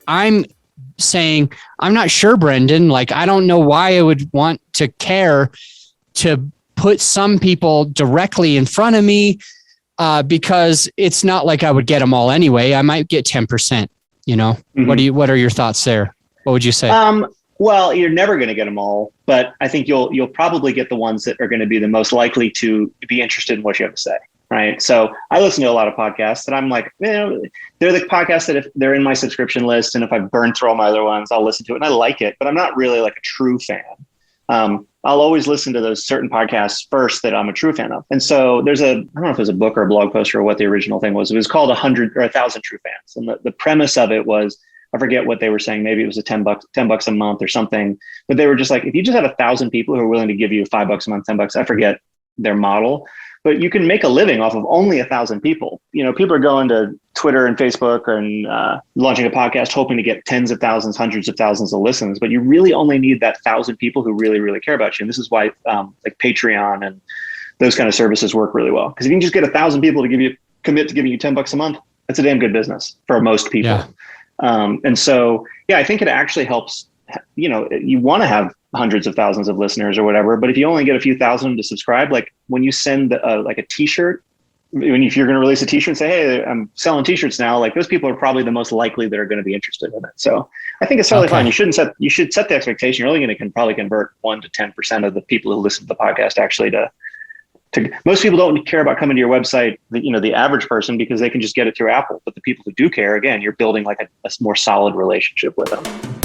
I'm saying, I'm not sure, Brendan. Like, I don't know why I would want to care to put some people directly in front of me, because it's not like I would get them all anyway. I might get 10%, you know. Mm-hmm. What are your thoughts there? What would you say? Well, you're never going to get them all, but I think you'll probably get the ones that are going to be the most likely to be interested in what you have to say. Right. So I listen to a lot of podcasts that I'm like, they're the podcasts that if they're in my subscription list and if I've burned through all my other ones, I'll listen to it and I like it, but I'm not really like a true fan. I'll always listen to those certain podcasts first that I'm a true fan of. And so I don't know if it was a book or a blog post or what the original thing was. It was called 100 or 1,000 True Fans. And the premise of it was, I forget what they were saying. Maybe it was $10 a month or something, but they were just like, if you just have 1,000 people who are willing to give you $5 a month, $10, I forget their model, but you can make a living off of only 1,000 people. You know, people are going to Twitter and Facebook and launching a podcast, hoping to get tens of thousands, hundreds of thousands of listens, but you really only need that 1,000 people who really, really care about you. And this is why like Patreon and those kind of services work really well. Because if you can just get 1,000 people to commit to giving you $10 a month, that's a damn good business for most people. Yeah. And so, yeah, I think it actually helps. You know, you want to have hundreds of thousands of listeners or whatever, but if you only get a few thousand to subscribe, like when you send like a t-shirt, if you're going to release a t-shirt and say, hey, I'm selling t-shirts now, like those people are probably the most likely that are going to be interested in it. So I think it's totally fine. You should set the expectation. You're only going to probably convert 1 to 10% of the people who listen to the podcast actually to most people don't care about coming to your website, the average person, because they can just get it through Apple. But the people who do care, again, you're building like a more solid relationship with them.